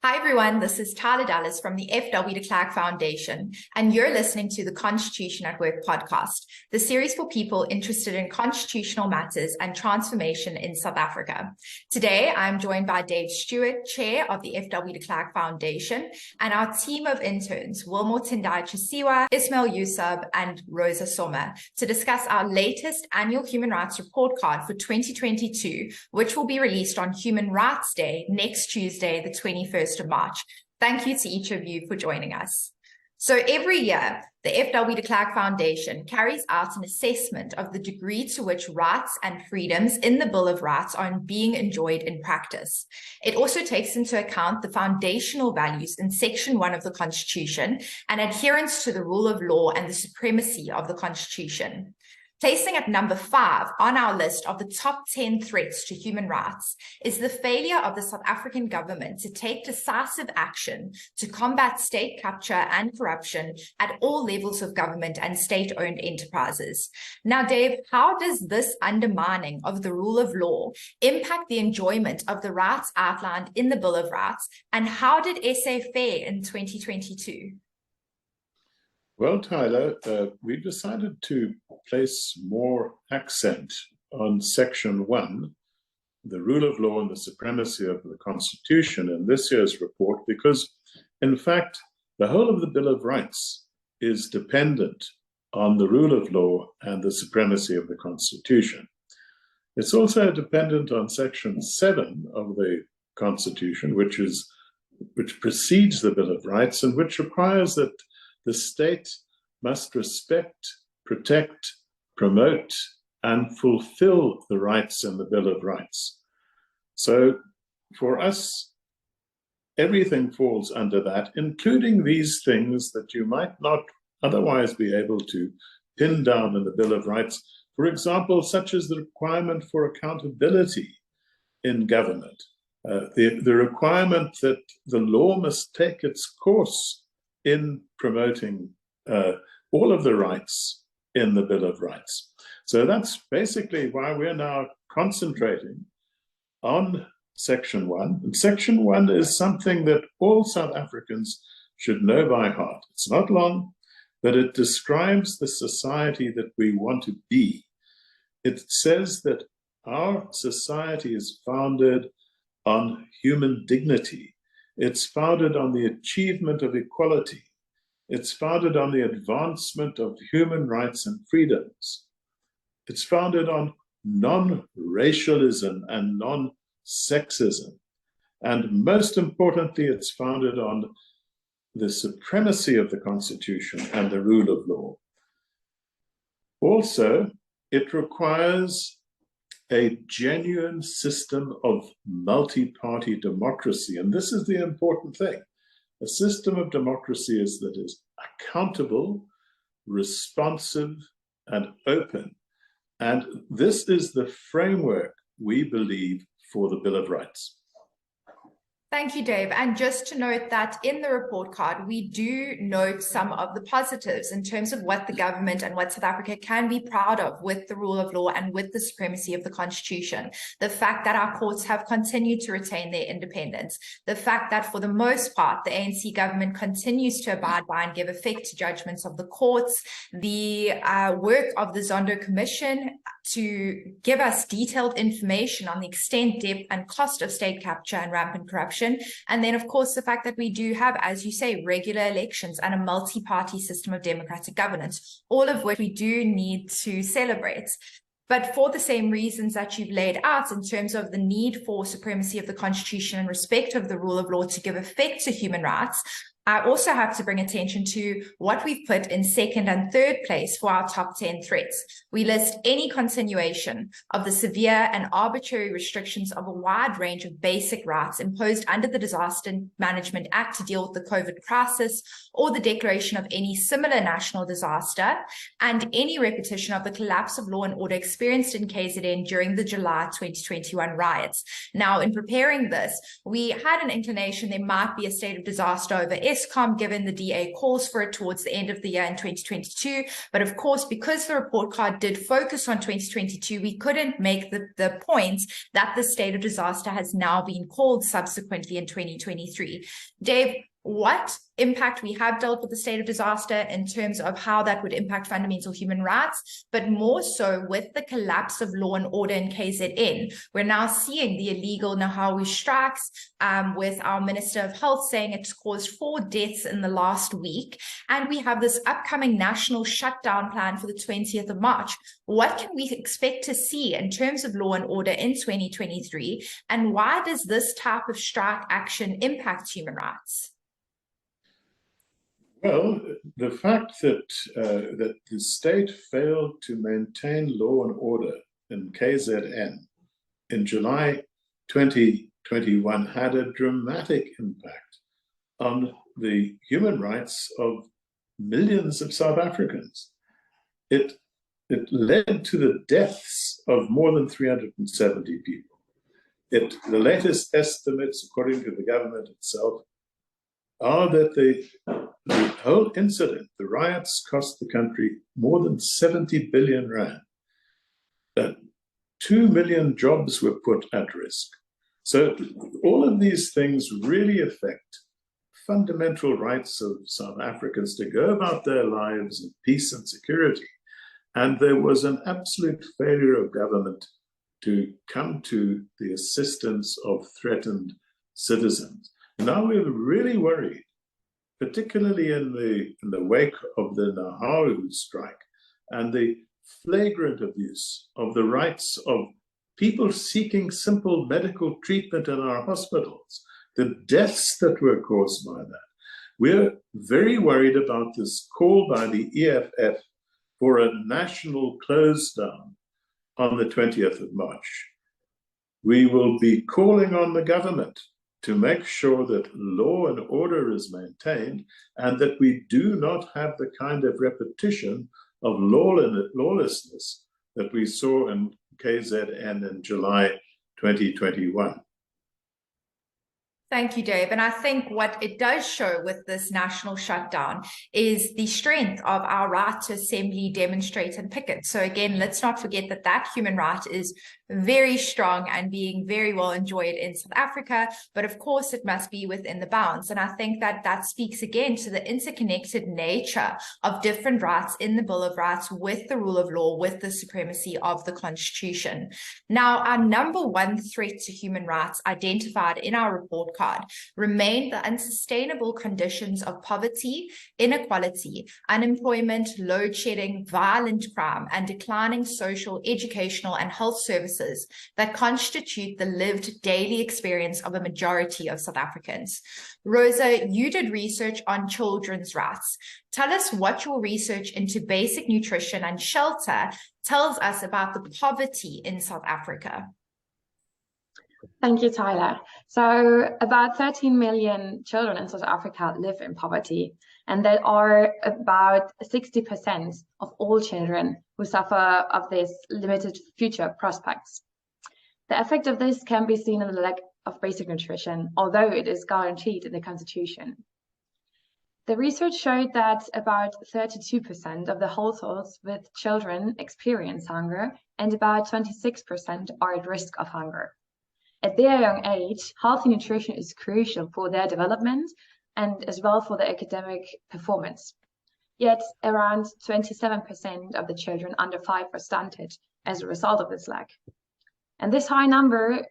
Hi everyone, this is Tyla from the F.W. de Klerk Foundation, and you're listening to the Constitution at Work podcast, the series for people interested in constitutional matters and transformation in South Africa. Today, I'm joined by Dave Steward, Chair of the F.W. de Klerk Foundation, and our team of interns, Wilmore Tendai Chisiiwa, Ismail, Joosub, and Rosa, Sommer, to discuss our latest annual Human Rights Report Card for 2022, which will be released on Human Rights Day next Tuesday, the 21st of March. Thank you to each of you for joining us. So every year, the F.W. de Klerk Foundation carries out an assessment of the degree to which rights and freedoms in the Bill of Rights are being enjoyed in practice. It also takes into account the foundational values in Section 1 of the Constitution and adherence to the rule of law and the supremacy of the Constitution. Placing at number 5 on our list of the top 10 threats to human rights is the failure of the South African government to take decisive action to combat state capture and corruption at all levels of government and state-owned enterprises. Now, Dave, how does this undermining of the rule of law impact the enjoyment of the rights outlined in the Bill of Rights, and how did SA fare in 2022? Well, Tyler, we decided to place more accent on Section 1, the rule of law and the supremacy of the Constitution, in this year's report, because, in fact, the whole of the Bill of Rights is dependent on the rule of law and the supremacy of the Constitution. It's also dependent on Section 7 of the Constitution, which precedes the Bill of Rights and which requires that the state must respect, protect, promote, and fulfill the rights in the Bill of Rights. So for us, everything falls under that, including these things that you might not otherwise be able to pin down in the Bill of Rights. For example, such as the requirement for accountability in government, the requirement that the law must take its course in promoting all of the rights in the Bill of Rights. So that's basically why we're now concentrating on Section 1. And Section 1 is something that all South Africans should know by heart. It's not long, but it describes the society that we want to be. It says that our society is founded on human dignity. It's founded on the achievement of equality. It's founded on the advancement of human rights and freedoms. It's founded on non-racialism and non-sexism. And most importantly, it's founded on the supremacy of the Constitution and the rule of law. Also, it requires a genuine system of multi-party democracy. And this is the important thing. A system of democracy that is accountable, responsive, and open. And this is the framework, we believe, for the Bill of Rights. Thank you, Dave. And just to note that in the report card, we do note some of the positives in terms of what the government and what South Africa can be proud of with the rule of law and with the supremacy of the Constitution. The fact that our courts have continued to retain their independence. The fact that for the most part, the ANC government continues to abide by and give effect to judgments of the courts. The work of the Zondo Commission to give us detailed information on the extent, depth, and cost of state capture and rampant corruption. And then, of course, the fact that we do have, as you say, regular elections and a multi-party system of democratic governance, all of which we do need to celebrate. But for the same reasons that you've laid out in terms of the need for supremacy of the Constitution and respect of the rule of law to give effect to human rights, I also have to bring attention to what we've put in second and third place for our top 10 threats. We list any continuation of the severe and arbitrary restrictions of a wide range of basic rights imposed under the Disaster Management Act to deal with the COVID crisis, or the declaration of any similar national disaster, and any repetition of the collapse of law and order experienced in KZN during the July 2021 riots. Now, in preparing this, we had an inclination there might be a state of disaster over less calm given the DA calls for it towards the end of the year in 2022. But of course, because the report card did focus on 2022, we couldn't make the point that the state of disaster has now been called subsequently in 2023. Dave, what impact we have dealt with the state of disaster in terms of how that would impact fundamental human rights, but more so with the collapse of law and order in KZN. We're now seeing the illegal Nahawi strikes, with our Minister of Health saying it's caused 4 deaths in the last week. And we have this upcoming national shutdown plan for the 20th of March. What can we expect to see in terms of law and order in 2023? And why does this type of strike action impact human rights? Well, the fact that that the state failed to maintain law and order in KZN in July 2021 had a dramatic impact on the human rights of millions of South Africans. It led to the deaths of more than 370 people. The latest estimates, according to the government itself, are that the whole incident, the riots, cost the country more than 70 billion rand. 2 million jobs were put at risk. So all of these things really affect fundamental rights of South Africans to go about their lives in peace and security. And there was an absolute failure of government to come to the assistance of threatened citizens. Now we're really worried, particularly in the wake of the Nahawu strike and the flagrant abuse of the rights of people seeking simple medical treatment in our hospitals, the deaths that were caused by that. We're very worried about this call by the EFF for a national close down on the 20th of March. We will be calling on the government to make sure that law and order is maintained and that we do not have the kind of repetition of lawlessness that we saw in KZN in July 2021. Thank you, Dave. And I think what it does show with this national shutdown is the strength of our right to assembly, demonstrate, and picket. So again, let's not forget that that human right is very strong and being very well enjoyed in South Africa, but of course it must be within the bounds. And I think that that speaks again to the interconnected nature of different rights in the Bill of Rights with the rule of law, with the supremacy of the Constitution. Now, our number one threat to human rights identified in our report card remain the unsustainable conditions of poverty, inequality, unemployment, load shedding, violent crime, and declining social, educational, and health services that constitute the lived daily experience of a majority of South Africans. Rosa, you did research on children's rights. Tell us what your research into basic nutrition and shelter tells us about the poverty in South Africa. Thank you, Tyla. So about 13 million children in South Africa live in poverty, and there are about 60% of all children who suffer of this limited future prospects. The effect of this can be seen in the lack of basic nutrition, although it is guaranteed in the Constitution. The research showed that about 32% of the households with children experience hunger, and about 26% are at risk of hunger. At their young age, healthy nutrition is crucial for their development and as well for their academic performance. Yet around 27% of the children under 5 are stunted as a result of this lack. And this high number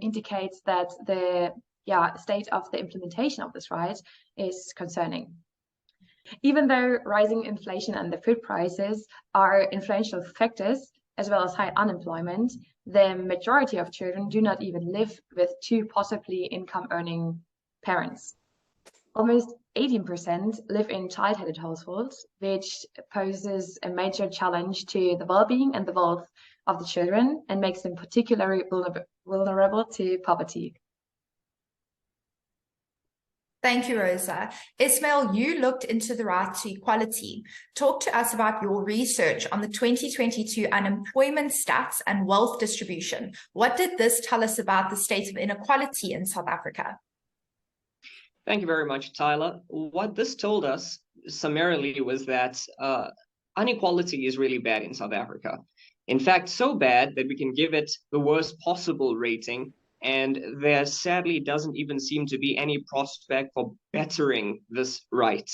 indicates that the state of the implementation of this right is concerning. Even though rising inflation and the food prices are influential factors, as well as high unemployment, the majority of children do not even live with 2 possibly income-earning parents. Almost 18% live in child-headed households, which poses a major challenge to the well-being and the wealth of the children and makes them particularly vulnerable to poverty. Thank you, Rosa. Ismail, you looked into the right to equality. Talk to us about your research on the 2022 unemployment stats and wealth distribution. What did this tell us about the state of inequality in South Africa? Thank you very much, Tyla. What this told us summarily was that inequality is really bad in South Africa. In fact, so bad that we can give it the worst possible rating, and there sadly doesn't even seem to be any prospect for bettering this right.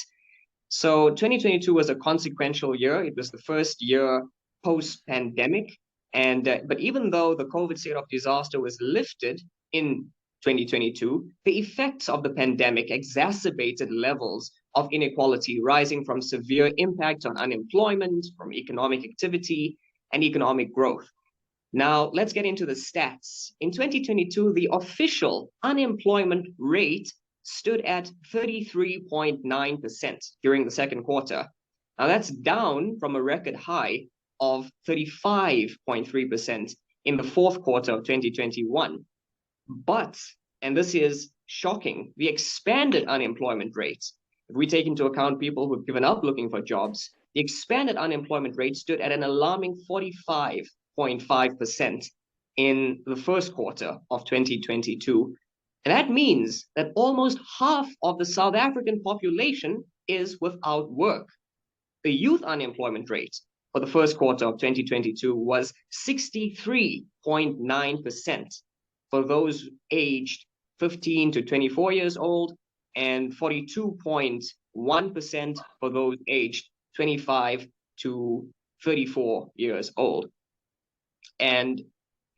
So 2022 was a consequential year. It was the first year post-pandemic. But even though the COVID state of disaster was lifted in 2022, the effects of the pandemic exacerbated levels of inequality, rising from severe impacts on unemployment, from economic activity, and economic growth. Now, let's get into the stats. In 2022, the official unemployment rate stood at 33.9% during the second quarter. Now, that's down from a record high of 35.3% in the fourth quarter of 2021. But, and this is shocking, the expanded unemployment rate, if we take into account people who've given up looking for jobs, the expanded unemployment rate stood at an alarming 45.5% in the first quarter of 2022. And that means that almost half of the South African population is without work. The youth unemployment rate for the first quarter of 2022 was 63.9% for those aged 15 to 24 years old, and 42.1% for those aged 25 to 34 years old. And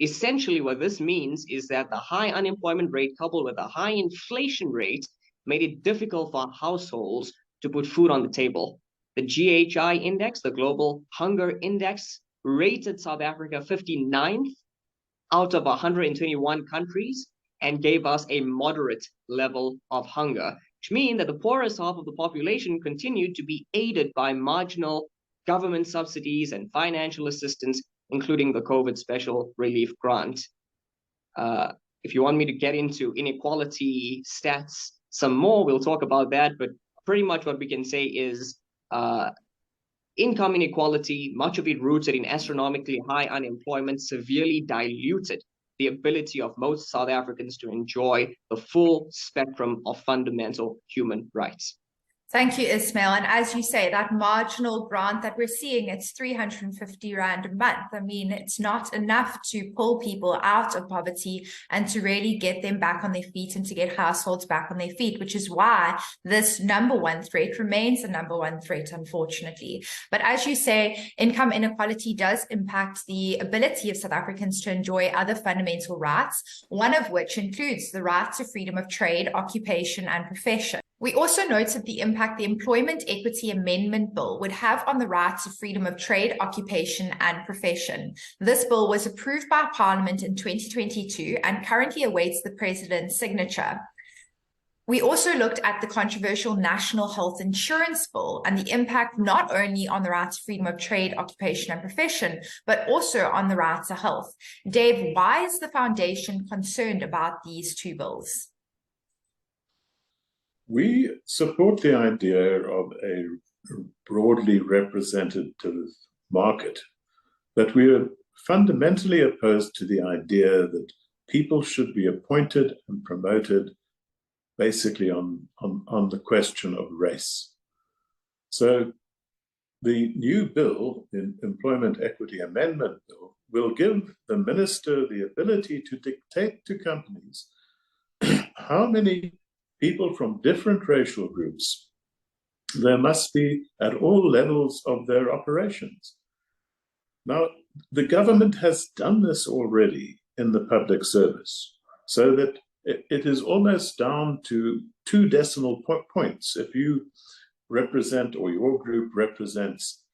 essentially what this means is that the high unemployment rate coupled with a high inflation rate made it difficult for households to put food on the table. The GHI index, the Global Hunger Index, rated South Africa 59th out of 121 countries and gave us a moderate level of hunger, which means that the poorest half of the population continued to be aided by marginal government subsidies and financial assistance, including the COVID Special Relief Grant. If you want me to get into inequality stats some more, we'll talk about that, but pretty much what we can say is income inequality, much of it rooted in astronomically high unemployment, severely diluted the ability of most South Africans to enjoy the full spectrum of fundamental human rights. Thank you, Ismail. And as you say, that marginal grant that we're seeing, it's 350 Rand a month. I mean, it's not enough to pull people out of poverty and to really get them back on their feet and to get households back on their feet, which is why this number one threat remains the number one threat, unfortunately. But as you say, income inequality does impact the ability of South Africans to enjoy other fundamental rights, one of which includes the right to freedom of trade, occupation, and profession. We also noted the impact the Employment Equity Amendment Bill would have on the right to freedom of trade, occupation, and profession. This bill was approved by Parliament in 2022 and currently awaits the President's signature. We also looked at the controversial National Health Insurance Bill and the impact not only on the right to freedom of trade, occupation, and profession, but also on the right to health. Dave, why is the Foundation concerned about these two bills? We support the idea of a broadly representative market, but we are fundamentally opposed to the idea that people should be appointed and promoted basically on the question of race. So the new bill, the Employment Equity Amendment Bill, will give the minister the ability to dictate to companies how many people from different racial groups there must be at all levels of their operations. Now, the government has done this already in the public service, so that it is almost down to 2 decimal points. If you represent, or your group represents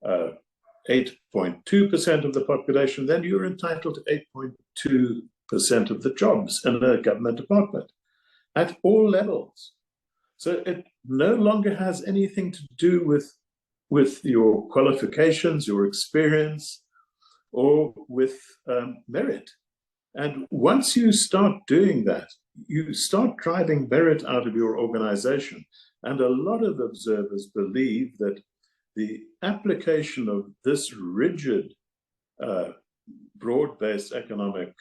8.2% of the population, then you're entitled to 8.2% of the jobs in a government department at all levels. So it no longer has anything to do with your qualifications, your experience, or with merit. And once you start doing that, you start driving merit out of your organization. And a lot of observers believe that the application of this rigid broad-based economic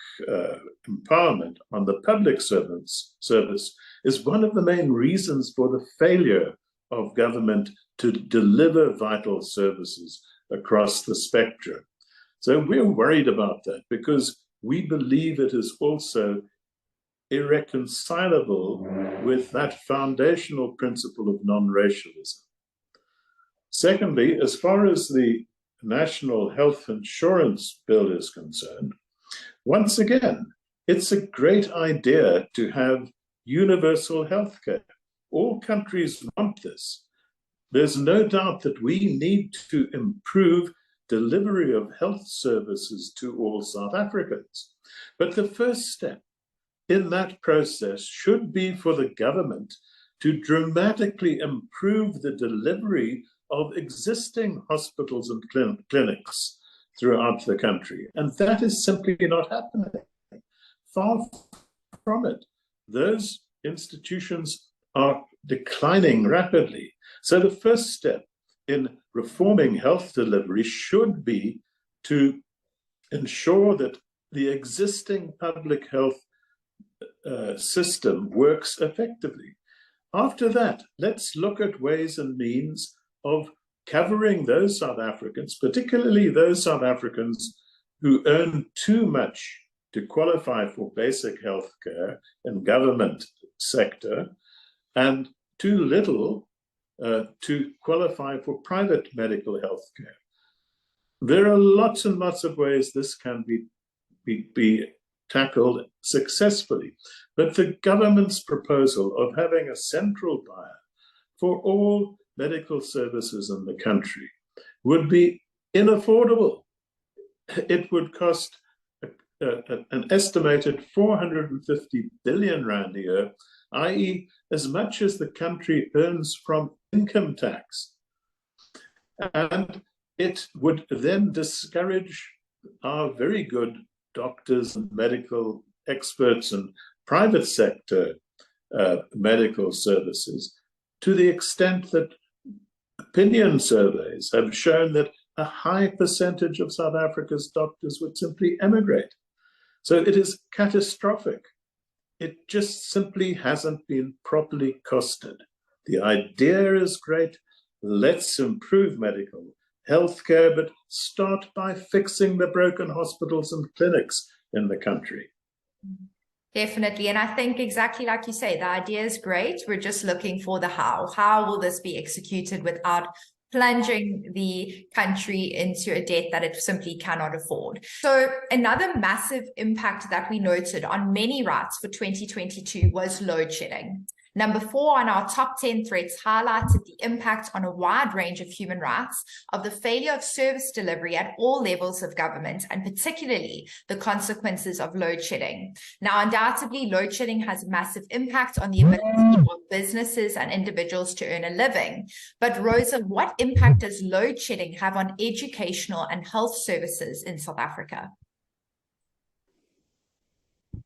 empowerment on the public service is one of the main reasons for the failure of government to deliver vital services across the spectrum. So we're worried about that because we believe it is also irreconcilable with that foundational principle of non-racialism. Secondly, as far as the National Health Insurance Bill is concerned, once again, it's a great idea to have universal healthcare. All countries want this. There's no doubt that we need to improve delivery of health services to all South Africans. But the first step in that process should be for the government to dramatically improve the delivery of existing hospitals and clinics throughout the country. And that is simply not happening. Far from it. Those institutions are declining rapidly. So the first step in reforming health delivery should be to ensure that the existing public health system works effectively. After that, let's look at ways and means of covering those South Africans, particularly those South Africans who earn too much to qualify for basic health care in government sector and too little to qualify for private medical health care. There are lots and lots of ways this can be tackled successfully. But the government's proposal of having a central buyer for all medical services in the country would be inaffordable. It would cost an estimated 450 billion rand a year, i.e. as much as the country earns from income tax. And it would then discourage our very good doctors and medical experts and private sector medical services, to the extent that opinion surveys have shown that a high percentage of South Africa's doctors would simply emigrate. So it is catastrophic. It just simply hasn't been properly costed. The idea is great. Let's improve medical healthcare, but start by fixing the broken hospitals and clinics in the country. Definitely. And I think exactly like you say, the idea is great. We're just looking for the how. How will this be executed without plunging the country into a debt that it simply cannot afford? So another massive impact that we noted on many rights for 2022 was load shedding. Number 4 on our top 10 threats highlighted the impact on a wide range of human rights of the failure of service delivery at all levels of government, and particularly the consequences of load shedding. Now, undoubtedly, load shedding has a massive impact on the ability of businesses and individuals to earn a living. But Rosa, what impact does load shedding have on educational and health services in South Africa?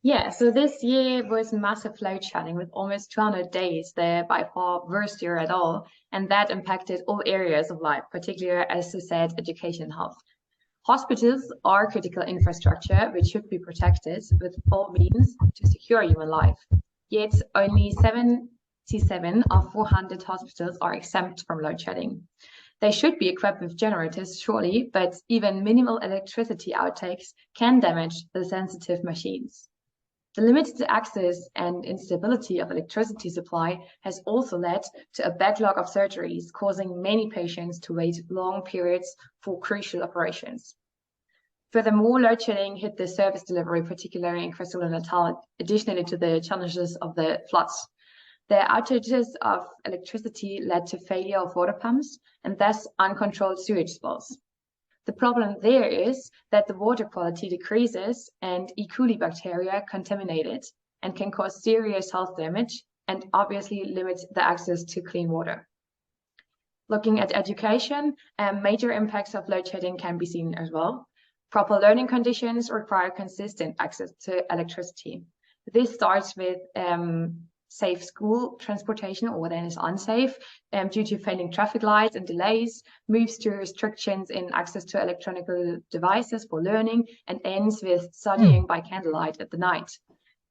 Yeah, so this year was massive load shedding with almost 200 days, the by far worst year at all. And that impacted all areas of life, particularly, as you said, education and health. Hospitals are critical infrastructure which should be protected with all means to secure human life. Yet only 77 of 400 hospitals are exempt from load shedding. They should be equipped with generators, surely, but even minimal electricity outtakes can damage the sensitive machines. The limited access and instability of electricity supply has also led to a backlog of surgeries, causing many patients to wait long periods for crucial operations. Furthermore, load shedding hit the service delivery, particularly in KwaZulu-Natal, additionally to the challenges of the floods. The outages of electricity led to failure of water pumps and thus uncontrolled sewage spills. The problem there is that the water quality decreases and E. coli bacteria contaminate it and can cause serious health damage and obviously limit the access to clean water. Looking at education, major impacts of load shedding can be seen as well. Proper learning conditions require consistent access to electricity. This starts with safe school transportation, or then is unsafe due to failing traffic lights and delays, moves to restrictions in access to electronic devices for learning, and ends with studying by candlelight at the night.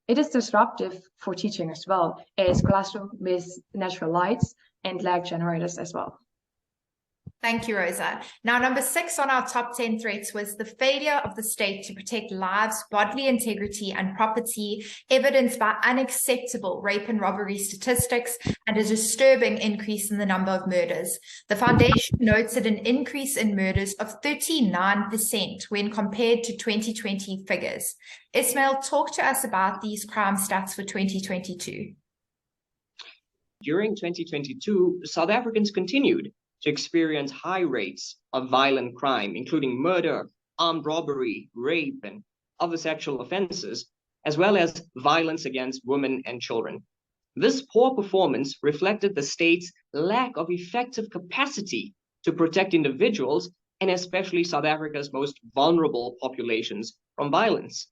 It is disruptive for teaching as well, as classroom with natural lights and lag generators as well. Thank you, Rosa. Now, number 6 on our top 10 threats was the failure of the state to protect lives, bodily integrity, and property, evidenced by unacceptable rape and robbery statistics and a disturbing increase in the number of murders. The foundation noted an increase in murders of 39% when compared to 2020 figures. Ismail, talk to us about these crime stats for 2022. During 2022, South Africans continued to experience high rates of violent crime, including murder, armed robbery, rape, and other sexual offenses, as well as violence against women and children. This poor performance reflected the state's lack of effective capacity to protect individuals, and especially South Africa's most vulnerable populations, from violence.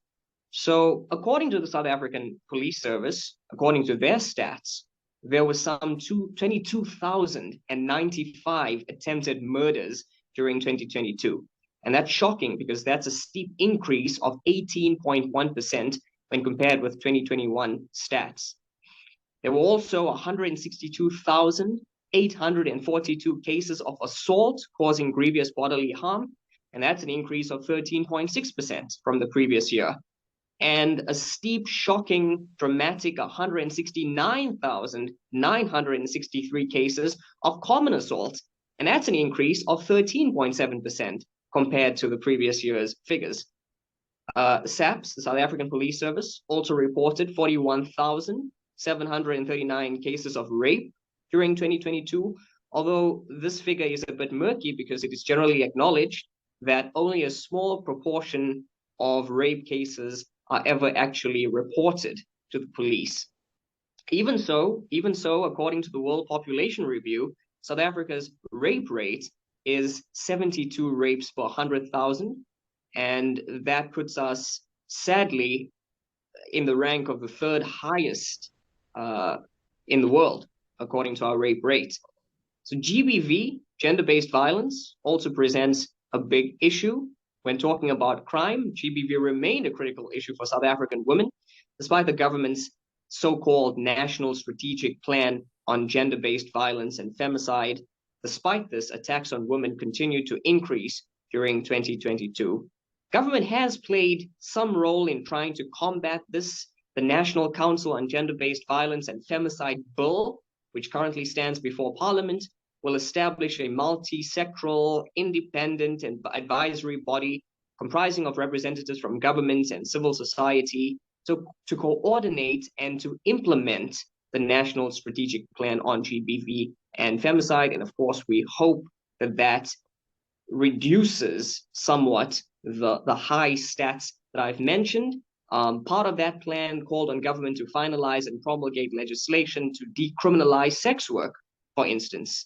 So, according to the South African Police Service, according to their stats, there were some 22,095 attempted murders during 2022. And that's shocking because that's a steep increase of 18.1% when compared with 2021 stats. There were also 162,842 cases of assault causing grievous bodily harm, and that's an increase of 13.6% from the previous year. And a steep, shocking, dramatic 169,963 cases of common assault, and that's an increase of 13.7% compared to the previous year's figures. SAPS, the South African Police Service, also reported 41,739 cases of rape during 2022, although this figure is a bit murky because it is generally acknowledged that only a small proportion of rape cases are ever actually reported to the police. Even so, according to the World Population Review, South Africa's rape rate is 72 rapes per 100,000, and that puts us sadly in the rank of the third highest in the world, according to our rape rate. So GBV, gender-based violence, also presents a big issue. When talking about crime, GBV remained a critical issue for South African women, despite the government's so-called National Strategic Plan on Gender-Based Violence and Femicide. Despite this, attacks on women continued to increase during 2022. Government has played some role in trying to combat this. The National Council on Gender-Based Violence and Femicide Bill, which currently stands before Parliament, will establish a multi-sectoral, independent and advisory body comprising of representatives from governments and civil society to coordinate and to implement the National Strategic Plan on GBV and Femicide. And of course, we hope that that reduces somewhat the high stats that I've mentioned. Part of that plan called on government to finalize and promulgate legislation to decriminalize sex work, for instance.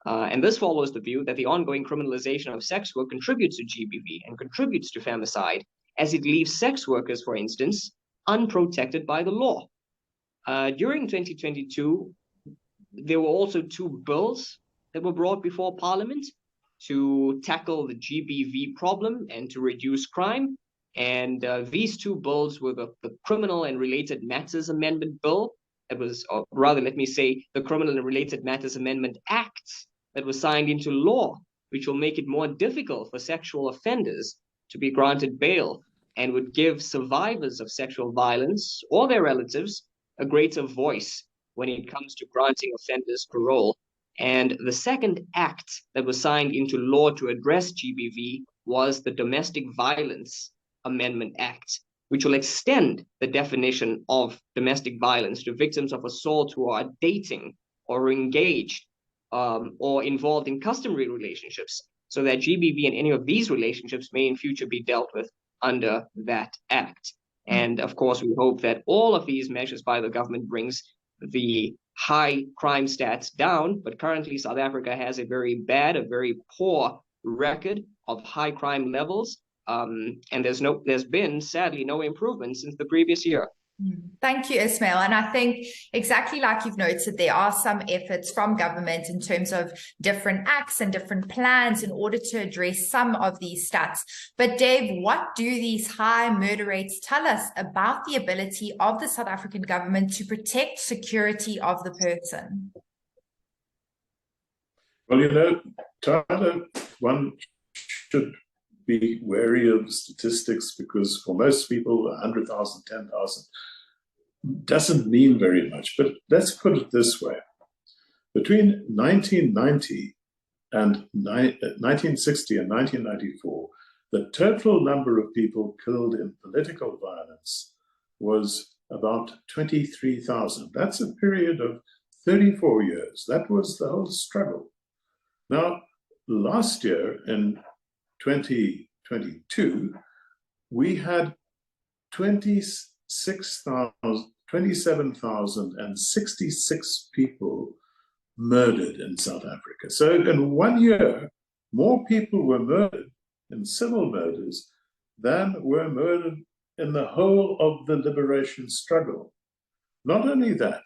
And this follows the view that the ongoing criminalization of sex work contributes to GBV and contributes to femicide, as it leaves sex workers, for instance, unprotected by the law. During 2022, there were also 2 bills that were brought before Parliament to tackle the GBV problem and to reduce crime. And these 2 bills were the Criminal and Related Matters Amendment Bill, that was, or rather, let me say, the Criminal and Related Matters Amendment Act that was signed into law, which will make it more difficult for sexual offenders to be granted bail and would give survivors of sexual violence or their relatives a greater voice when it comes to granting offenders parole. And the second act that was signed into law to address GBV was the Domestic Violence Amendment Act, which will extend the definition of domestic violence to victims of assault who are dating or engaged or involved in customary relationships, so that GBV and any of these relationships may in future be dealt with under that act. And of course, we hope that all of these measures by the government brings the high crime stats down, but currently South Africa has a very poor record of high crime levels. And there's been sadly no improvement since the previous year. Thank you, Ismail. And I think exactly like you've noted, there are some efforts from government in terms of different acts and different plans in order to address some of these stats. But Dave, what do these high murder rates tell us about the ability of the South African government to protect security of the person? Well, you know, Tyler, one should be wary of statistics because for most people, 100,000, 10,000 doesn't mean very much. But let's put it this way. Between 1990 and 1960 and 1994, the total number of people killed in political violence was about 23,000. That's a period of 34 years. That was the whole struggle. Now, last year in 2022, we had 27,066 people murdered in South Africa. So in 1 year, more people were murdered in civil murders than were murdered in the whole of the liberation struggle. Not only that,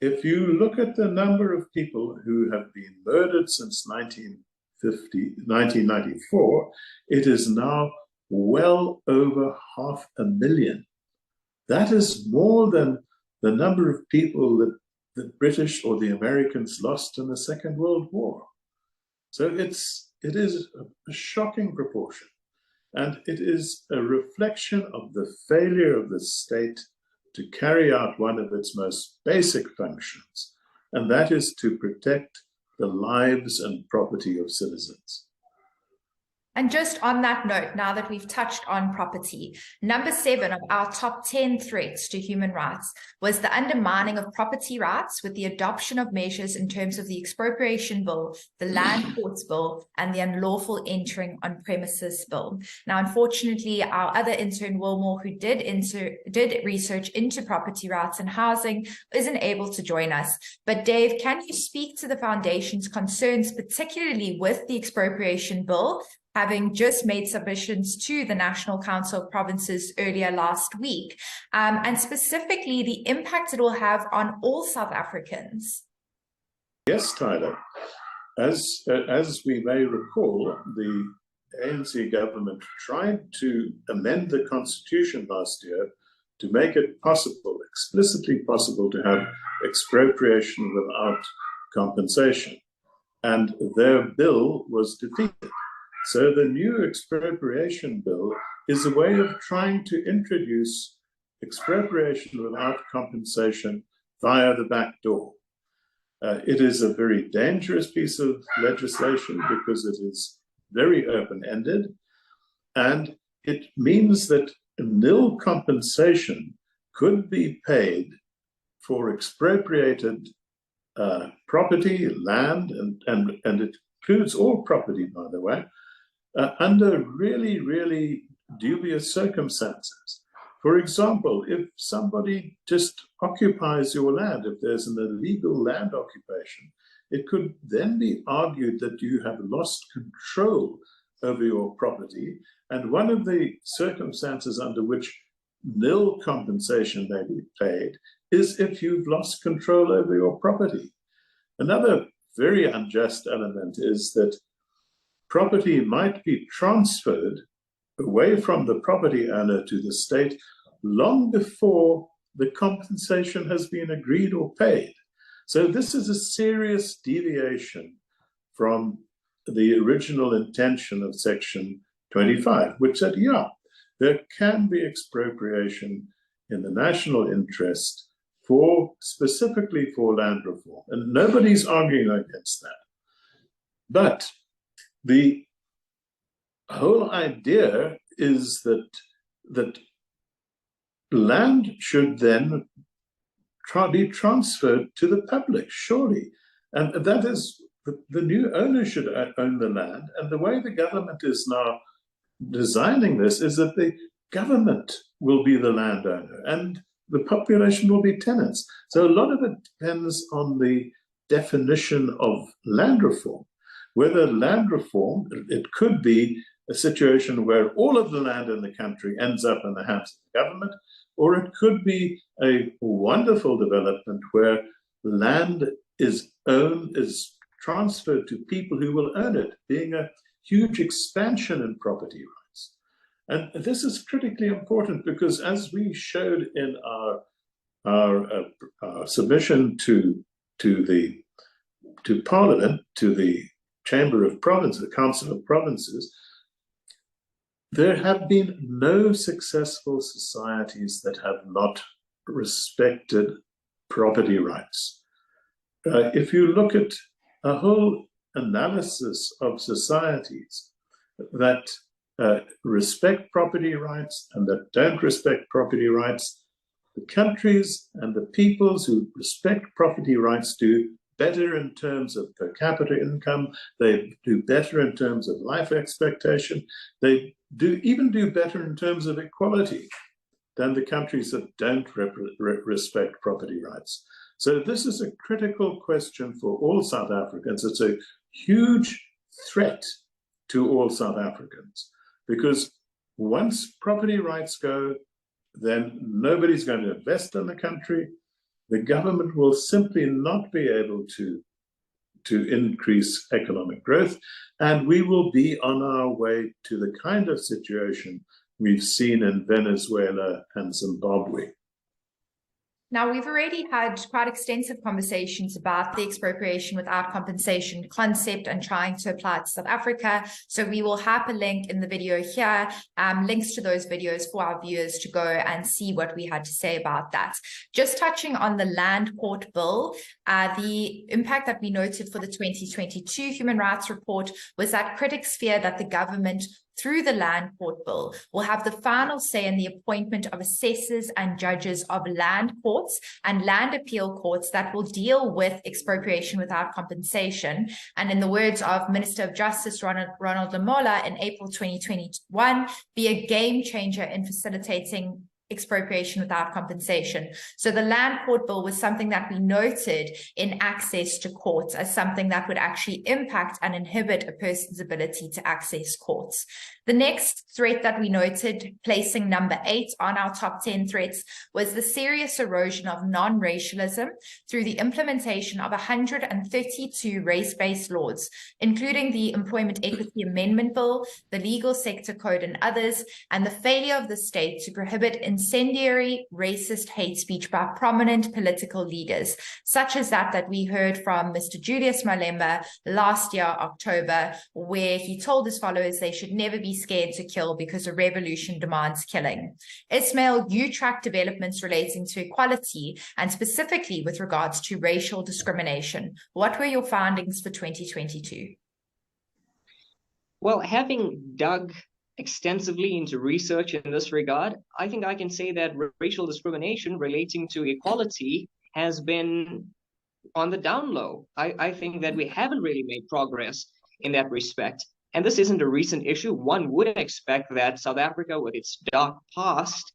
if you look at the number of people who have been murdered since 1994, it is now well over 500,000. That is more than the number of people that the British or the Americans lost in the Second World War. So it is a shocking proportion. And it is a reflection of the failure of the state to carry out one of its most basic functions, and that is to protect the lives and property of citizens. And just on that note, now that we've touched on property, number 7 of our top 10 threats to human rights was the undermining of property rights with the adoption of measures in terms of the expropriation bill, the land courts bill, and the unlawful entering on premises bill. Now, unfortunately, our other intern, Wilmore, who did research into property rights and housing, isn't able to join us. But Dave, can you speak to the Foundation's concerns, particularly with the expropriation bill, having just made submissions to the National Council of Provinces earlier last week, and specifically the impact it will have on all South Africans? Yes, Tyler. As we may recall, the ANC government tried to amend the constitution last year to make it possible, explicitly possible, to have expropriation without compensation. And their bill was defeated. So the new expropriation bill is a way of trying to introduce expropriation without compensation via the back door. It is a very dangerous piece of legislation because it is very open-ended, and it means that nil compensation could be paid for expropriated property, land, and it includes all property, by the way, under really, really dubious circumstances. For example, if somebody just occupies your land, if there's an illegal land occupation, it could then be argued that you have lost control over your property. And one of the circumstances under which nil compensation may be paid is if you've lost control over your property. Another very unjust element is that property might be transferred away from the property owner to the state long before the compensation has been agreed or paid. So this is a serious deviation from the original intention of Section 25, which said, yeah, there can be expropriation in the national interest specifically for land reform. And nobody's arguing against that. But the whole idea is that land should then be transferred to the public, surely. And that is, the new owner should own the land. And the way the government is now designing this is that the government will be the landowner and the population will be tenants. So a lot of it depends on the definition of land reform. Whether land reform, it could be a situation where all of the land in the country ends up in the hands of the government, or it could be a wonderful development where land is transferred to people who will own it, being a huge expansion in property rights. And this is critically important because, as we showed in our submission to Parliament, to the Chamber of Provinces, the Council of Provinces, there have been no successful societies that have not respected property rights. If you look at a whole analysis of societies that respect property rights and that don't respect property rights, the countries and the peoples who respect property rights do better in terms of per capita income, they do better in terms of life expectation, they even do better in terms of equality than the countries that don't respect property rights. So this is a critical question for all South Africans. It's a huge threat to all South Africans, because once property rights go, then nobody's going to invest in the country. The government will simply not be able to increase economic growth, and we will be on our way to the kind of situation we've seen in Venezuela and Zimbabwe. Now, we've already had quite extensive conversations about the expropriation without compensation concept and trying to apply it to South Africa. So we will have a link in the video here, links to those videos for our viewers to go and see what we had to say about that. Just touching on the Land Court Bill, the impact that we noted for the 2022 Human Rights Report was that critics fear that the government, through the Land Court Bill, will have the final say in the appointment of assessors and judges of land courts and land appeal courts that will deal with expropriation without compensation. And in the words of Minister of Justice Ronald Lamola in April 2021, be a game changer in facilitating expropriation without compensation. So the Land Court Bill was something that we noted in access to courts as something that would actually impact and inhibit a person's ability to access courts. The next threat that we noted, placing number 8 on our top 10 threats, was the serious erosion of non-racialism through the implementation of 132 race-based laws, including the Employment Equity Amendment Bill, the Legal Sector Code and others, and the failure of the state to prohibit incendiary, racist hate speech by prominent political leaders, such as that we heard from Mr. Julius Malema last year, October, where he told his followers they should never be scared to kill because a revolution demands killing. Ismail, you track developments relating to equality and specifically with regards to racial discrimination. What were your findings for 2022? Well, having dug extensively into research in this regard, I think I can say that racial discrimination relating to equality has been on the down low. I think that we haven't really made progress in that respect. And this isn't a recent issue. One would expect that South Africa, with its dark past,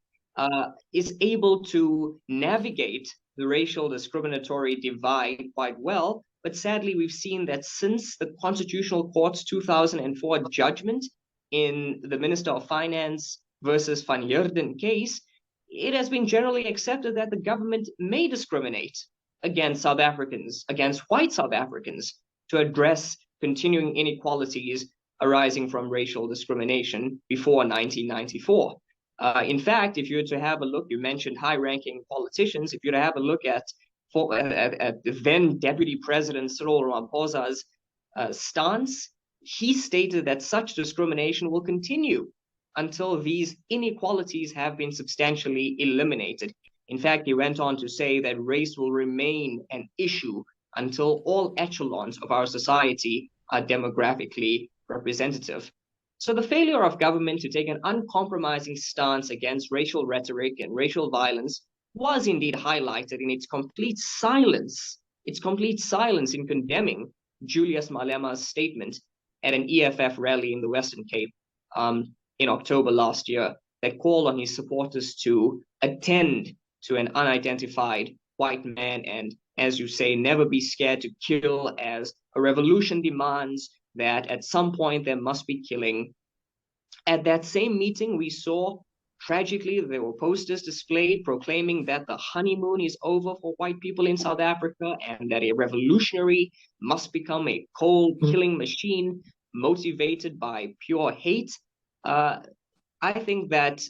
is able to navigate the racial discriminatory divide quite well. But sadly, we've seen that since the Constitutional Court's 2004 judgment in the Minister of Finance versus Van Heerden case, it has been generally accepted that the government may discriminate against South Africans, against white South Africans, to address continuing inequalities arising from racial discrimination before 1994. In fact, if you were to have a look, you mentioned high-ranking politicians, if you were to have a look at the then Deputy President Cyril Ramaphosa's stance, he stated that such discrimination will continue until these inequalities have been substantially eliminated. In fact, he went on to say that race will remain an issue until all echelons of our society are demographically representative. So the failure of government to take an uncompromising stance against racial rhetoric and racial violence was indeed highlighted in its complete silence in condemning Julius Malema's statement at an EFF rally in the Western Cape in October last year that called on his supporters to attend to an unidentified white man and, as you say, never be scared to kill, as a revolution demands that at some point there must be killing. At that same meeting, we saw Tragically, there were posters displayed proclaiming that the honeymoon is over for white people in South Africa and that a revolutionary must become a cold killing machine motivated by pure hate. I think that,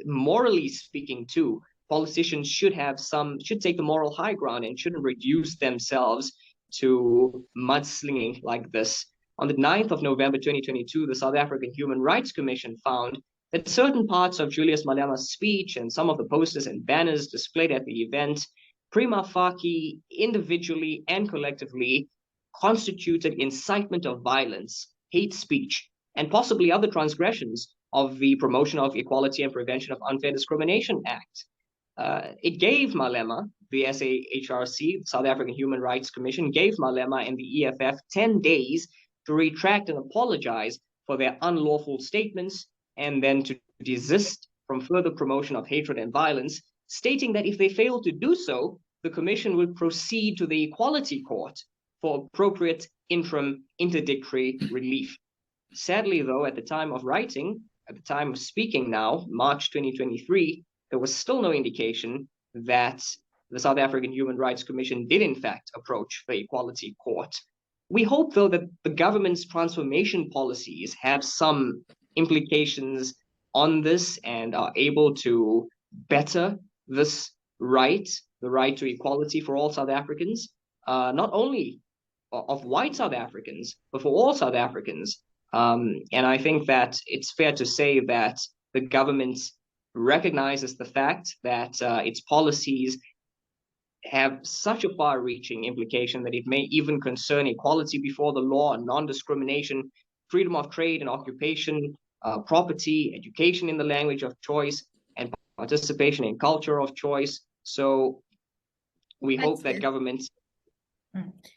morally speaking too, politicians should take the moral high ground and shouldn't reduce themselves to mudslinging like this. On the 9th of November 2022, the South African Human Rights Commission found that certain parts of Julius Malema's speech and some of the posters and banners displayed at the event, prima facie, individually and collectively, constituted incitement of violence, hate speech, and possibly other transgressions of the Promotion of Equality and Prevention of Unfair Discrimination Act. It gave Malema, the SAHRC, South African Human Rights Commission, gave Malema and the EFF 10 days to retract and apologize for their unlawful statements, and then to desist from further promotion of hatred and violence, stating that if they fail to do so, the Commission will proceed to the Equality Court for appropriate interim interdictory relief. Sadly, though, at the time of writing, at the time of speaking now, March 2023, there was still no indication that the South African Human Rights Commission did in fact approach the Equality Court. We hope, though, that the government's transformation policies have some implications on this and are able to better this right, the right to equality for all South Africans, not only of white South Africans, but for all South Africans. And I think that it's fair to say that the government recognizes the fact that its policies have such a far-reaching implication that it may even concern equality before the law, non-discrimination, freedom of trade and occupation, property, education in the language of choice, and participation in culture of choice. So we hope that government...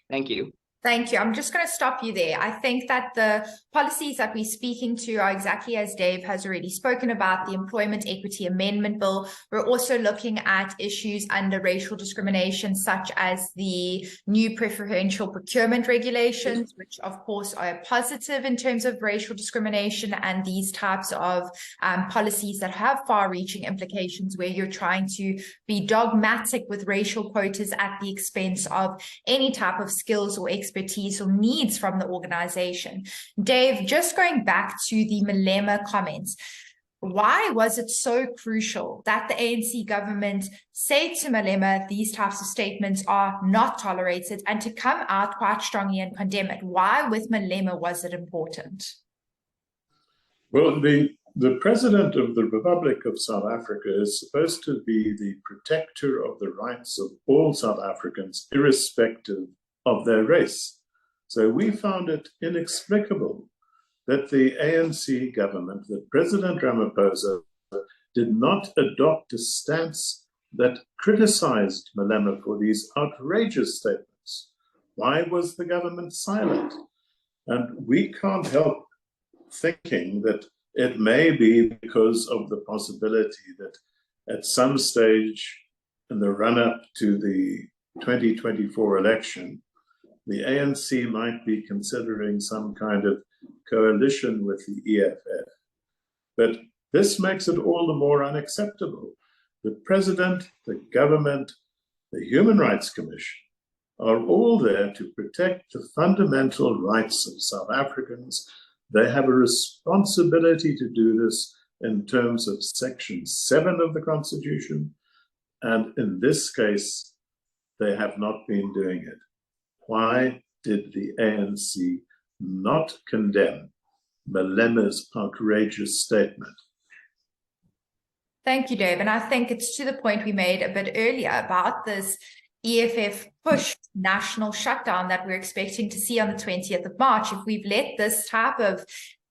Thank you. Thank you. I'm just going to stop you there. I think that the policies that we're speaking to are exactly as Dave has already spoken about, the Employment Equity Amendment Bill. We're also looking at issues under racial discrimination, such as the new preferential procurement regulations, which of course are a positive in terms of racial discrimination, and these types of policies that have far-reaching implications where you're trying to be dogmatic with racial quotas at the expense of any type of skills or expertise or needs from the organization. Dave, just going back to the Malema comments, why was it so crucial that the ANC government say to Malema these types of statements are not tolerated and to come out quite strongly and condemn it? Why with Malema was it important? Well, the president of the Republic of South Africa is supposed to be the protector of the rights of all South Africans, irrespective of their race. So we found it inexplicable that the ANC government, that President Ramaphosa, did not adopt a stance that criticized Malema for these outrageous statements. Why was the government silent? And we can't help thinking that it may be because of the possibility that at some stage in the run-up to the 2024 election, the ANC might be considering some kind of coalition with the EFF. But this makes it all the more unacceptable. The president, the government, the Human Rights Commission are all there to protect the fundamental rights of South Africans. They have a responsibility to do this in terms of Section 7 of the Constitution. And in this case, they have not been doing it. Why did the ANC not condemn Malema's outrageous statement? Thank you, Dave. And I think it's to the point we made a bit earlier about this EFF push national shutdown that we're expecting to see on the 20th of March. If we've let this type of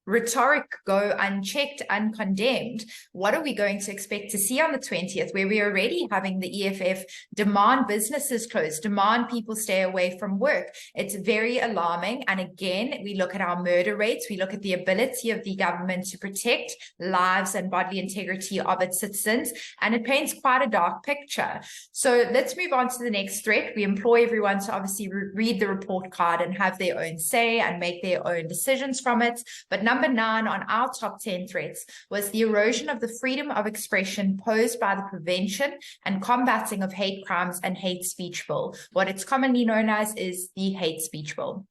rhetoric go unchecked, uncondemned, what are we going to expect to see on the 20th, where we're already having the EFF demand businesses close, demand people stay away from work? It's very alarming. And again, we look at our murder rates, we look at the ability of the government to protect lives and bodily integrity of its citizens, and it paints quite a dark picture. So let's move on to the next threat. We implore everyone to obviously read the report card and have their own say and make their own decisions from it. But number 9 on our top 10 threats was the erosion of the freedom of expression posed by the Prevention and Combating of Hate Crimes and Hate Speech Bill. What it's commonly known as is the Hate Speech Bill.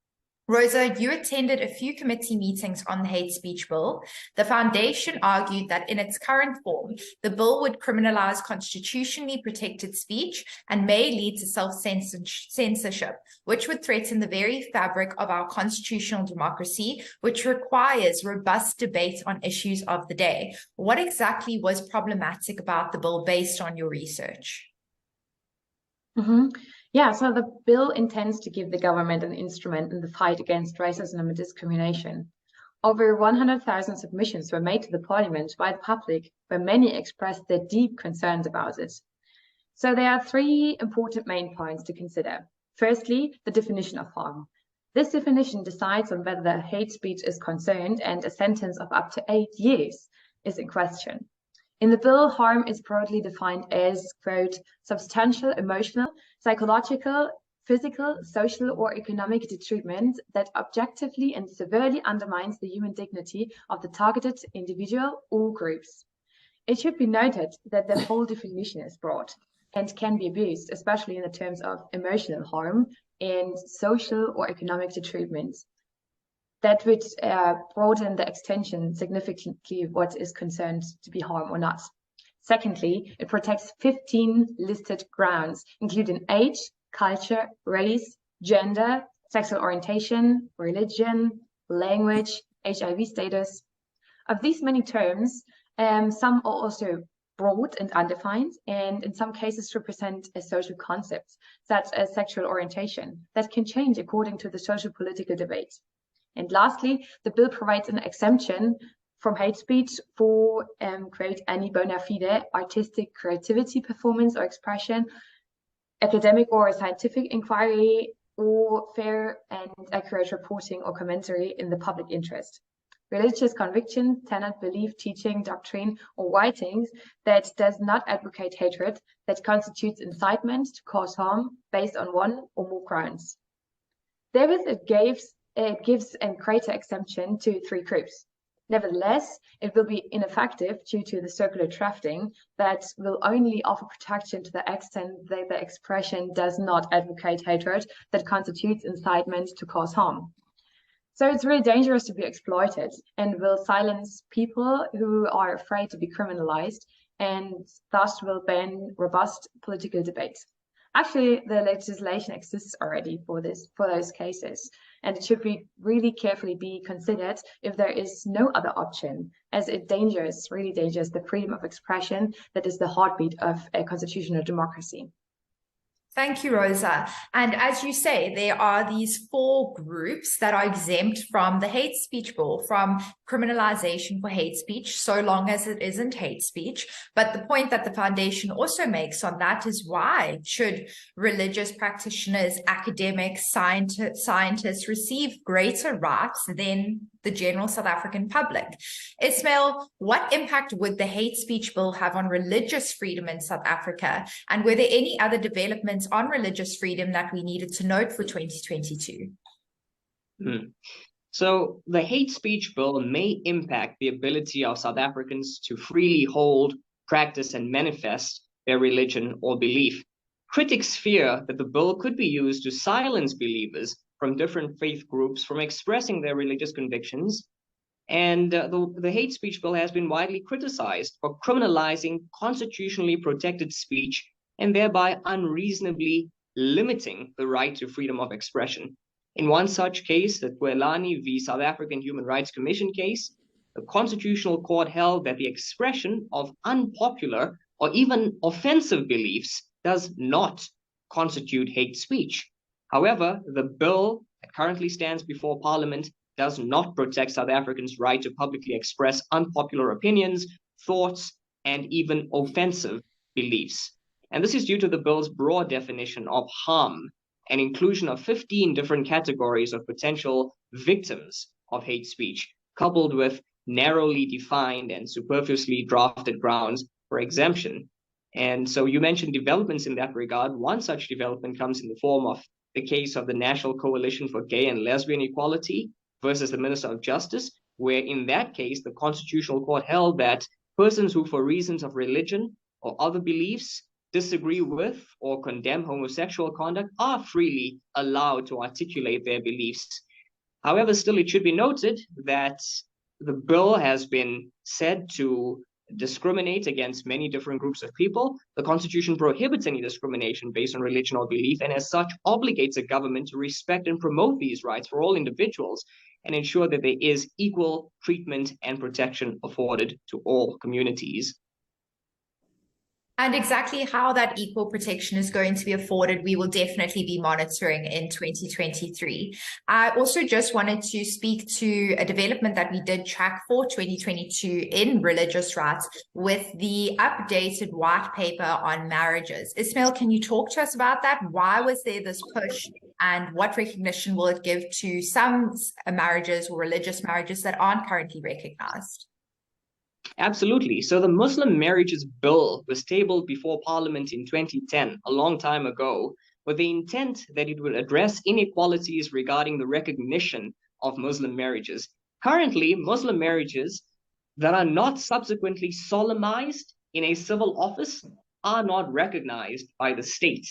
Rosa, you attended a few committee meetings on the hate speech bill. The foundation argued that in its current form, the bill would criminalize constitutionally protected speech and may lead to self-censorship, which would threaten the very fabric of our constitutional democracy, which requires robust debate on issues of the day. What exactly was problematic about the bill based on your research? Yeah, so the bill intends to give the government an instrument in the fight against racism and discrimination. Over 100,000 submissions were made to the parliament by the public, where many expressed their deep concerns about it. So there are 3 important main points to consider. Firstly, the definition of harm. This definition decides on whether the hate speech is concerned, and a sentence of up to 8 years is in question. In the bill, harm is broadly defined as, quote, substantial emotional, psychological, physical, social, or economic detriment that objectively and severely undermines the human dignity of the targeted individual or groups. It should be noted that the whole definition is broad and can be abused, especially in the terms of emotional harm and social or economic detriment. That would broaden the extension significantly what is concerned to be harm or not. Secondly, it protects 15 listed grounds, including age, culture, race, gender, sexual orientation, religion, language, HIV status. Of these many terms, some are also broad and undefined, and in some cases represent a social concept, such as sexual orientation, that can change according to the social political debate. And lastly, the bill provides an exemption from hate speech for quote, any bona fide artistic creativity, performance or expression, academic or scientific inquiry, or fair and accurate reporting or commentary in the public interest. Religious conviction, tenet, belief, teaching, doctrine, or writings that does not advocate hatred, that constitutes incitement to cause harm based on one or more grounds. Therewith, it gives a greater exemption to 3 groups. Nevertheless, it will be ineffective due to the circular drafting that will only offer protection to the extent that the expression does not advocate hatred that constitutes incitement to cause harm. So it's really dangerous to be exploited and will silence people who are afraid to be criminalized, and thus will ban robust political debate. Actually, the legislation exists already for those cases, and it should be really carefully be considered if there is no other option, as it really endangers the freedom of expression that is the heartbeat of a constitutional democracy. Thank you, Rosa. And as you say, there are these 4 groups that are exempt from the hate speech bill, from criminalization for hate speech, so long as it isn't hate speech. But the point that the foundation also makes on that is, why should religious practitioners, academics, scientists receive greater rights than the general South African public? Ismail, what impact would the hate speech bill have on religious freedom in South Africa? And were there any other developments on religious freedom that we needed to note for 2022? So the hate speech bill may impact the ability of South Africans to freely hold, practice, and manifest their religion or belief. Critics fear that the bill could be used to silence believers from different faith groups from expressing their religious convictions. And the hate speech bill has been widely criticized for criminalizing constitutionally protected speech and thereby unreasonably limiting the right to freedom of expression. In one such case, the Kwelani v. South African Human Rights Commission case, the Constitutional Court held that the expression of unpopular or even offensive beliefs does not constitute hate speech. However, the bill that currently stands before Parliament does not protect South Africans' right to publicly express unpopular opinions, thoughts, and even offensive beliefs. And this is due to the bill's broad definition of harm and inclusion of 15 different categories of potential victims of hate speech, coupled with narrowly defined and superfluously drafted grounds for exemption. And so you mentioned developments in that regard. One such development comes in the form of the case of the National Coalition for Gay and Lesbian Equality versus the Minister of Justice, where in that case, the Constitutional Court held that persons who, for reasons of religion or other beliefs, disagree with or condemn homosexual conduct are freely allowed to articulate their beliefs. However, still it should be noted that the bill has been said to discriminate against many different groups of people. The Constitution prohibits any discrimination based on religion or belief, and as such obligates a government to respect and promote these rights for all individuals and ensure that there is equal treatment and protection afforded to all communities. And exactly how that equal protection is going to be afforded, we will definitely be monitoring in 2023. I also just wanted to speak to a development that we did track for 2022 in religious rights with the updated white paper on marriages. Ismail, can you talk to us about that? Why was there this push, and what recognition will it give to some marriages or religious marriages that aren't currently recognized? Absolutely. So the Muslim Marriages Bill was tabled before Parliament in 2010, a long time ago, with the intent that it would address inequalities regarding the recognition of Muslim marriages. Currently, Muslim marriages that are not subsequently solemnized in a civil office are not recognized by the state.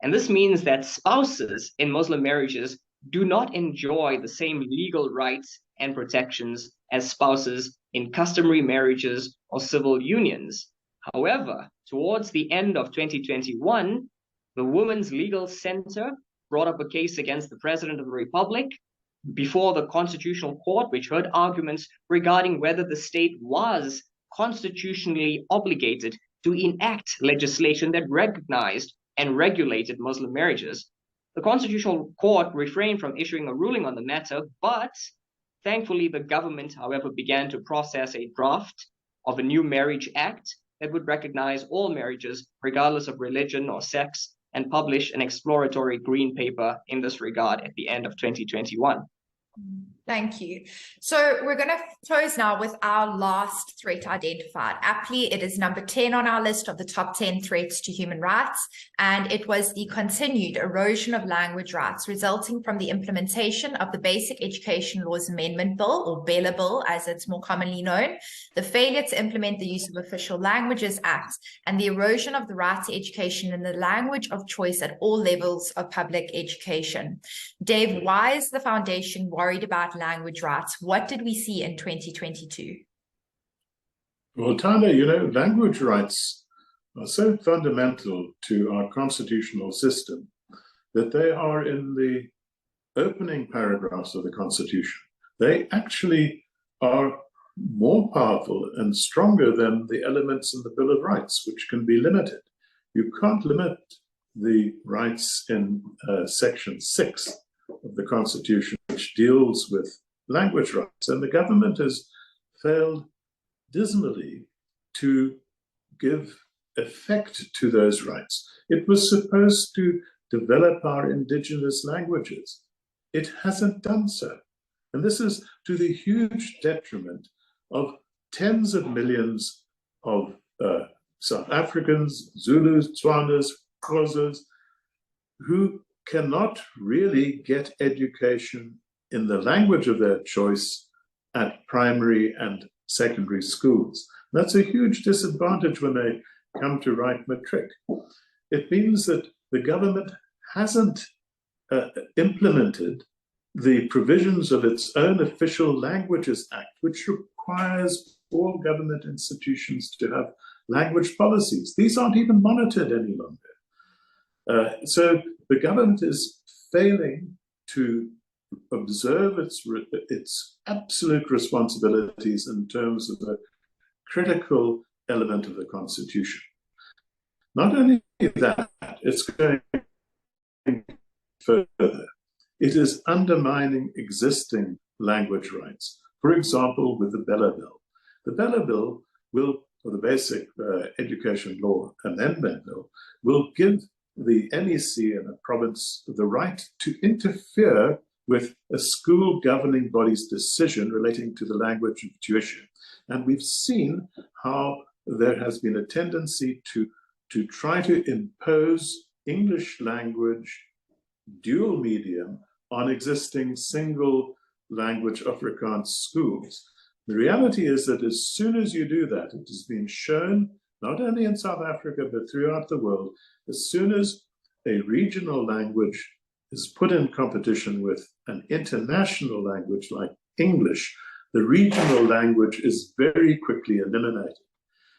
And this means that spouses in Muslim marriages do not enjoy the same legal rights and protections as spouses in customary marriages or civil unions. However, towards the end of 2021, the Women's Legal Center brought up a case against the President of the Republic before the Constitutional Court, which heard arguments regarding whether the state was constitutionally obligated to enact legislation that recognized and regulated Muslim marriages. The Constitutional Court refrained from issuing a ruling on the matter, but thankfully, the government, however, began to process a draft of a new marriage act that would recognize all marriages, regardless of religion or sex, and publish an exploratory green paper in this regard at the end of 2021. Thank you. So we're going to close now with our last threat identified. Aptly, it is number 10 on our list of the top 10 threats to human rights, and it was the continued erosion of language rights resulting from the implementation of the Basic Education Laws Amendment Bill, or BELA Bill, as it's more commonly known, the failure to implement the Use of Official Languages Act, and the erosion of the right to education in the language of choice at all levels of public education. Dave, why is the foundation worried about language rights? What did we see in 2022? Well, Tyla, language rights are so fundamental to our constitutional system that they are in the opening paragraphs of the Constitution. They actually are more powerful and stronger than the elements in the Bill of Rights, which can be limited. You can't limit the rights in Section 6 of the Constitution, which deals with language rights, and the government has failed dismally to give effect to those rights. It was supposed to develop our indigenous languages. It hasn't done so, and this is to the huge detriment of tens of millions of South Africans, Zulus, Tswanas, Xhosas, who cannot really get education in the language of their choice at primary and secondary schools. That's a huge disadvantage when they come to write matric. It means that the government hasn't implemented the provisions of its own Official Languages Act, which requires all government institutions to have language policies. These aren't even monitored any longer. So the government is failing to observe its absolute responsibilities in terms of the critical element of the Constitution. Not only that, it's going further. It is undermining existing language rights. For example, with the BELA Bill. The BELA Bill will, or the Basic Education Law Amendment Bill, will give the NEC and a province the right to interfere with a school governing body's decision relating to the language of tuition. And we've seen how there has been a tendency to try to impose English language dual medium on existing single language Afrikaans schools. The reality is that as soon as you do that, it has been shown, not only in South Africa, but throughout the world, as soon as a regional language is put in competition with an international language like English, the regional language is very quickly eliminated.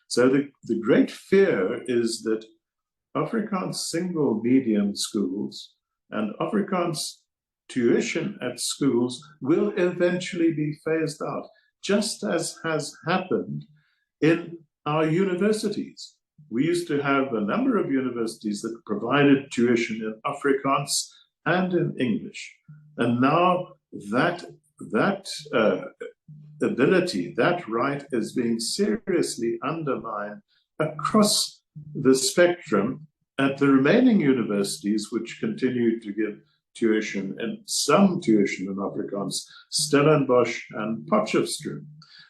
So the great fear is that Afrikaans single medium schools and Afrikaans tuition at schools will eventually be phased out, just as has happened in our universities. We used to have a number of universities that provided tuition in Afrikaans and in English. And now that ability, that right is being seriously undermined across the spectrum at the remaining universities, which continue to give tuition and some tuition in Afrikaans, Stellenbosch and Potchefstroom.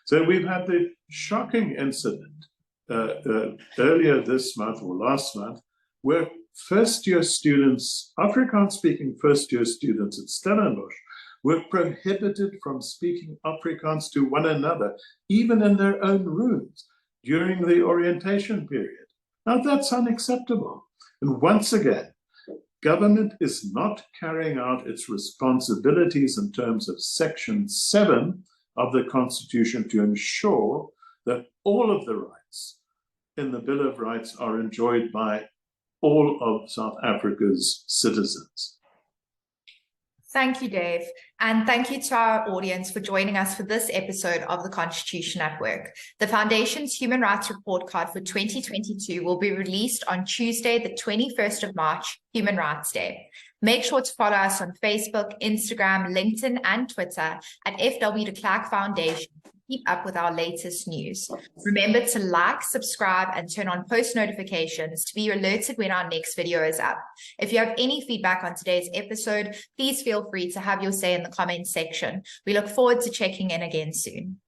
So we've had the shocking incident earlier this month or last month, where first-year students, Afrikaans-speaking first-year students at Stellenbosch, were prohibited from speaking Afrikaans to one another, even in their own rooms, during the orientation period. Now that's unacceptable. And once again, government is not carrying out its responsibilities in terms of Section 7 of the Constitution to ensure that all of the rights in the Bill of Rights are enjoyed by all of South Africa's citizens. Thank you, Dave. And thank you to our audience for joining us for this episode of the Constitution at Work. The Foundation's Human Rights Report Card for 2022 will be released on Tuesday, the 21st of March, Human Rights Day. Make sure to follow us on Facebook, Instagram, LinkedIn, and Twitter at FW de Klerk Foundation. Keep up with our latest news. Remember to like, subscribe, and turn on post notifications to be alerted when our next video is up. If you have any feedback on today's episode, please feel free to have your say in the comments section. We look forward to checking in again soon.